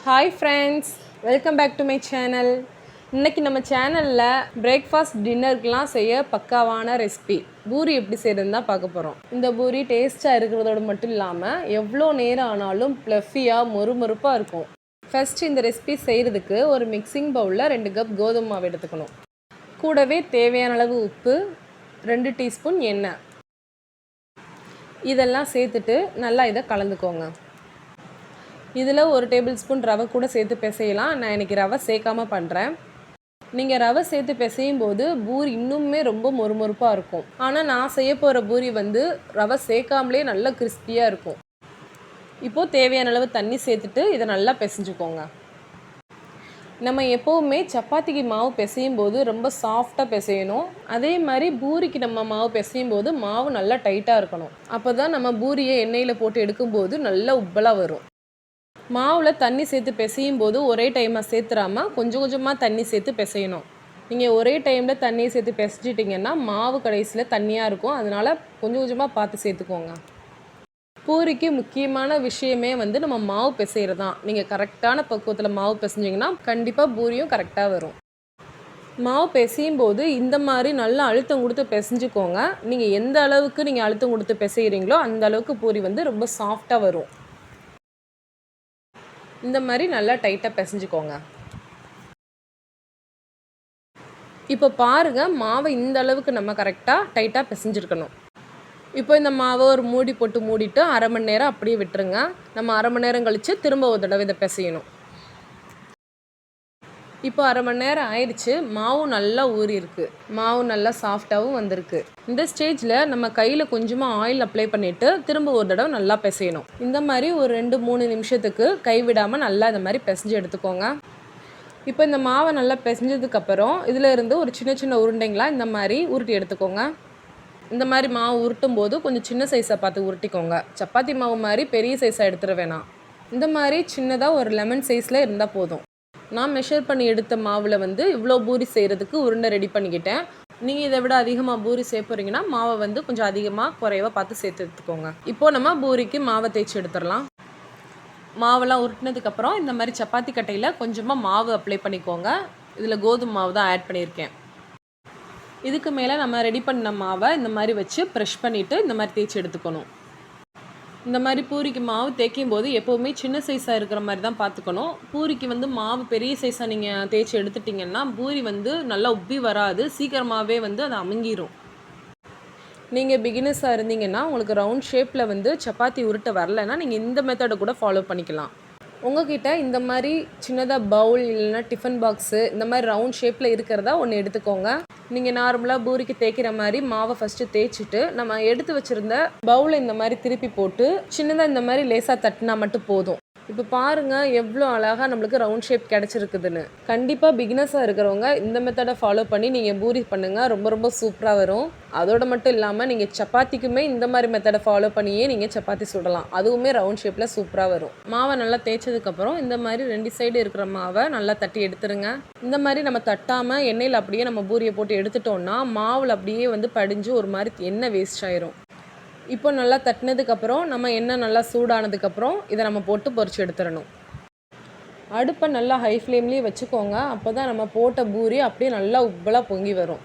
Hi friends, welcome back to my channel. இன்னைக்கு நம்ம சேனலில் பிரேக்ஃபாஸ்ட் டின்னருக்குலாம் செய்ய பக்காவான ரெசிபி பூரி எப்படி செய்கிறதுன்னு தான் பார்க்க போகிறோம். இந்த பூரி டேஸ்ட்டாக இருக்கிறதோடு மட்டும் இல்லாமல் எவ்வளோ நேரம் ஆனாலும் ப்ளஃபியாக மொறுமொறுப்பாக இருக்கும். ஃபஸ்ட்டு இந்த ரெசிபி செய்கிறதுக்கு ஒரு மிக்சிங் பவுலில் 2 கப் கோதுமை மாவு எடுத்துக்கணும். கூடவே தேவையான அளவு உப்பு, 2 டீஸ்பூன் எண்ணெய், இதெல்லாம் சேர்த்துட்டு நல்லா இதை கலந்துக்கோங்க. இதில் 1 டேபிள் ஸ்பூன் ரவை கூட சேர்த்து பிசையலாம். நான் இன்றைக்கி ரவை சேர்க்காமல் பண்ணுறேன். நீங்கள் ரவை சேர்த்து பிசையும் போது பூரி இன்னுமே ரொம்ப மொறுமொறுப்பாக இருக்கும். ஆனால் நான் செய்ய போகிற பூரி ரவை சேர்க்காமலே நல்லா கிறிஸ்பியாக இருக்கும். இப்போது தேவையான அளவு தண்ணி சேர்த்துட்டு இதை நல்லா பிசைஞ்சுக்கோங்க. நம்ம எப்போவுமே சப்பாத்திக்கு மாவு பிசையும் போது ரொம்ப சாஃப்டாக பிசையணும். அதே மாதிரி பூரிக்கு நம்ம மாவு பிசையும் போது மாவு நல்லா டைட்டாக இருக்கணும். அப்போ தான் நம்ம பூரியை எண்ணெயில் போட்டு எடுக்கும்போது நல்லா உப்பலாக வரும். மாவில் தண்ணி சேர்த்து பிசையும் போது ஒரே டைமாக சேர்த்துறாமல் கொஞ்சம் கொஞ்சமாக தண்ணி சேர்த்து பிசையணும். நீங்கள் ஒரே டைமில் தண்ணியை சேர்த்து பிசைஞ்சிட்டிங்கன்னா மாவு கடைசியில் தண்ணியாக இருக்கும். அதனால் கொஞ்சம் கொஞ்சமாக பார்த்து சேர்த்துக்கோங்க. பூரிக்கு முக்கியமான விஷயமே நம்ம மாவு பிசைகிறது தான். நீங்கள் கரெக்டான பக்குவத்தில் மாவு பிசைஞ்சிங்கன்னா கண்டிப்பாக பூரியும் கரெக்டாக வரும். மாவு பிசையும் போது இந்த மாதிரி நல்லா அழுத்தம் கொடுத்து பிசைஞ்சுக்கோங்க. நீங்கள் எந்த அளவுக்கு நீங்கள் அழுத்தம் கொடுத்து பிசைகிறீங்களோ அந்த அளவுக்கு பூரி ரொம்ப சாஃப்டாக வரும். இந்த மாதிரி நல்லா டைட்டாக பிசைஞ்சுக்கோங்க. இப்போ பாருங்கள், மாவை இந்த அளவுக்கு நம்ம கரெக்டாக டைட்டாக பிசைஞ்சிருக்கணும். இப்போ இந்த மாவை ஒரு மூடி போட்டு மூடிட்டு 1/2 மணி நேரம் அப்படியே விட்டுருங்க. நம்ம 1/2 மணி நேரம் கழித்து திரும்ப ஒரு தடவை இதை பிசையணும். இப்போ 1/2 மணி நேரம் ஆயிடுச்சு. மாவு நல்லா ஊறி இருக்குது. மாவு நல்லா சாஃப்டாகவும் வந்திருக்கு. இந்த ஸ்டேஜில் நம்ம கையில் கொஞ்சமாக ஆயில் அப்ளை பண்ணிவிட்டு திரும்ப ஒரு தடவை நல்லா பிசையணும். இந்த மாதிரி ஒரு 2-3 நிமிஷத்துக்கு கைவிடாமல் நல்லா இந்த மாதிரி பிசைஞ்சு எடுத்துக்கோங்க. இப்போ இந்த மாவை நல்லா பிசைஞ்சதுக்கப்புறம் இதில் இருந்து ஒரு சின்ன சின்ன உருண்டைங்களாக இந்த மாதிரி உருட்டி எடுத்துக்கோங்க. இந்த மாதிரி மாவு உருட்டும் போது கொஞ்சம் சின்ன சைஸாக பார்த்து உருட்டிக்கோங்க. சப்பாத்தி மாவு மாதிரி பெரிய சைஸாக எடுத்துட வேணாம். இந்த மாதிரி சின்னதாக ஒரு லெமன் சைஸில் இருந்தால் போதும். நான் மெஷர் பண்ணி எடுத்த மாவில் இவ்வளோ பூரி செய்கிறதுக்கு உருண்டை ரெடி பண்ணிக்கிட்டேன். நீங்கள் இதை விட அதிகமாக பூரி சேர்ப்புறீங்கன்னா மாவை கொஞ்சம் அதிகமாக குறைவாக பார்த்து சேர்த்து எடுத்துக்கோங்க. இப்போது நம்ம பூரிக்கு மாவை தேய்ச்சி எடுத்துடலாம். மாவெல்லாம் உருட்டினதுக்கப்புறம் இந்த மாதிரி சப்பாத்தி கட்டையில் கொஞ்சமாக மாவு அப்ளை பண்ணிக்கோங்க. இதில் கோதுமை மாவு தான் ஆட் பண்ணியிருக்கேன். இதுக்கு மேலே நம்ம ரெடி பண்ண மாவை இந்த மாதிரி வச்சு ப்ரெஷ் பண்ணிவிட்டு இந்த மாதிரி தேய்ச்சி எடுத்துக்கணும். இந்த மாதிரி பூரிக்கு மாவு தேய்க்கும் போது எப்போவுமே சின்ன சைஸாக இருக்கிற மாதிரி தான் பார்த்துக்கணும். பூரிக்கு மாவு பெரிய சைஸாக நீங்கள் தேய்ச்சி எடுத்துட்டிங்கன்னா பூரி நல்லா உப்பி வராது. சீக்கிரமாகவே அது அமுங்கிரும். நீங்கள் பிகினர்ஸாக இருந்தீங்கன்னா உங்களுக்கு ரவுண்ட் ஷேப்பில் சப்பாத்தி உருட்ட வரலைன்னா நீங்கள் இந்த மெத்தடை கூட ஃபாலோ பண்ணிக்கலாம். உங்கள்கிட்ட இந்த மாதிரி சின்னதாக பவுல் இல்லைன்னா டிஃபன் பாக்ஸு இந்த மாதிரி ரவுண்ட் ஷேப்பில் இருக்கிறதா ஒன்று எடுத்துக்கோங்க. நீங்கள் நார்மலாக பூரிக்கு தேய்க்கிற மாதிரி மாவை ஃபஸ்ட்டு தேய்ச்சிட்டு நம்ம எடுத்து வச்சுருந்த பவுலை இந்த மாதிரி திருப்பி போட்டு சின்னதாக இந்த மாதிரி லேசாக தட்டினா மட்டும் போதும். இப்போ பாருங்கள் எவ்வளோ அழகாக நம்மளுக்கு ரவுண்ட் ஷேப் கிடச்சிருக்குதுன்னு. கண்டிப்பாக பிகினர்ஸாக இருக்கிறவங்க இந்த மெத்தடை ஃபாலோ பண்ணி நீங்கள் பூரி பண்ணுங்கள். ரொம்ப ரொம்ப சூப்பராக வரும். அதோடு மட்டும் இல்லாமல் நீங்கள் சப்பாத்திக்குமே இந்த மாதிரி மெத்தடை ஃபாலோ பண்ணியே நீங்கள் சப்பாத்தி சுடலாம். அதுவுமே ரவுண்ட் ஷேப்பில் சூப்பராக வரும். மாவை நல்லா தேய்ச்சதுக்கப்புறம் இந்த மாதிரி 2 சைடு இருக்கிற மாவை நல்லா தட்டி எடுத்துருங்க. இந்த மாதிரி நம்ம தட்டாமல் எண்ணெயில் அப்படியே நம்ம பூரியை போட்டு எடுத்துட்டோம்னா மாவில் அப்படியே படிஞ்சு ஒரு மாதிரி எண்ணெய் வேஸ்ட் ஆயிரும். இப்போ நல்லா தட்டினதுக்கப்புறம் நம்ம எண்ணெய் நல்லா சூடானதுக்கப்புறம் இதை நம்ம போட்டு பொரிச்சு எடுத்துடணும். அடுப்பை நல்லா ஹை ஃப்ளேம்லேயே வச்சுக்கோங்க. அப்போ தான் நம்ம போட்ட பூரி அப்படியே நல்லா உப்பலாக பொங்கி வரும்.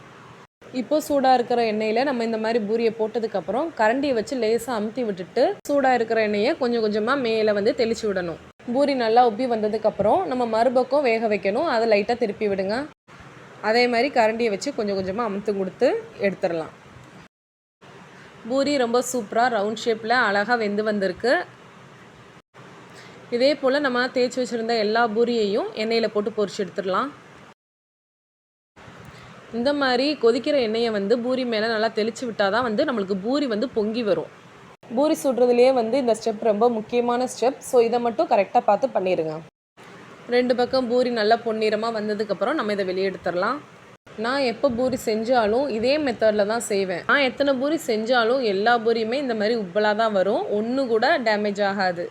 இப்போ சூடாக இருக்கிற எண்ணெயில் நம்ம இந்த மாதிரி பூரியை போட்டதுக்கப்புறம் கரண்டியை வச்சு லேசாக அமுத்தி விட்டுட்டு சூடாக இருக்கிற எண்ணெயை கொஞ்சம் கொஞ்சமாக மேலே தெளித்து விடணும். பூரி நல்லா உப்பி வந்ததுக்கப்புறம் நம்ம மறுபக்கம் வேக வைக்கணும். அதை லைட்டாக திருப்பி விடுங்க. அதே மாதிரி கரண்டியை வச்சு கொஞ்சம் கொஞ்சமாக அமுத்து கொடுத்து எடுத்துடலாம். பூரி ரொம்ப சூப்பராக ரவுண்ட் ஷேப்பில் அழகாக வெந்து வந்திருக்கு. இதே போல் நம்ம தேய்ச்சி வச்சுருந்த எல்லா பூரியையும் எண்ணெயில் போட்டு பொரிச்சு எடுத்துடலாம். இந்த மாதிரி கொதிக்கிற எண்ணெயை பூரி மேலே நல்லா தெளித்து விட்டால் தான் நம்மளுக்கு பூரி பொங்கி வரும். பூரி சுடுறதுலேயே இந்த ஸ்டெப் ரொம்ப முக்கியமான ஸ்டெப். ஸோ இதை மட்டும் கரெக்டாக பார்த்து பண்ணிடுங்க. 2 பக்கம் பூரி நல்லா பொன்னிறமாக வந்ததுக்கப்புறம் நம்ம இதை வெளியே எடுத்துடலாம். நான் எப்போ பூரி செஞ்சாலும் இதே மெத்தடில் தான் செய்வேன். நான் எத்தனை பூரி செஞ்சாலும் எல்லா பூரியுமே இந்த மாதிரி உப்பலாக தான் வரும். ஒன்று கூட டேமேஜ் ஆகாது.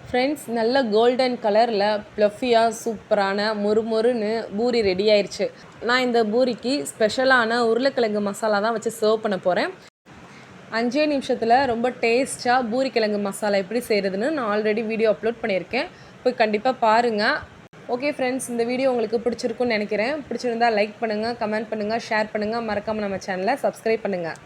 ஃப்ரெண்ட்ஸ், நல்ல கோல்டன் கலரில் ப்ளஃபியாக சூப்பரான மொறுமொறுன்னு பூரி ரெடி ஆயிடுச்சு. நான் இந்த பூரிக்கு ஸ்பெஷலான உருளைக்கிழங்கு மசாலா தான் வச்சு சர்வ் பண்ண போகிறேன். 5 நிமிஷத்தில் ரொம்ப டேஸ்ட்டாக பூரி கிழங்கு மசாலா எப்படி செய்கிறதுன்னு நான் ஆல்ரெடி வீடியோ அப்லோட் பண்ணியிருக்கேன். போய் கண்டிப்பாக பாருங்கள். ஓகே ஃப்ரெண்ட்ஸ், இந்த வீடியோ உங்களுக்கு பிடிச்சிருக்குன்னு நினைக்கிறேன். பிடிச்சிருந்தா லைக் பண்ணுங்கள், கமெண்ட் பண்ணுங்கள், ஷேர் பண்ணுங்கள். மறக்காமல் நம்ம சேனலை சப்ஸ்கிரைப் பண்ணுங்கள்.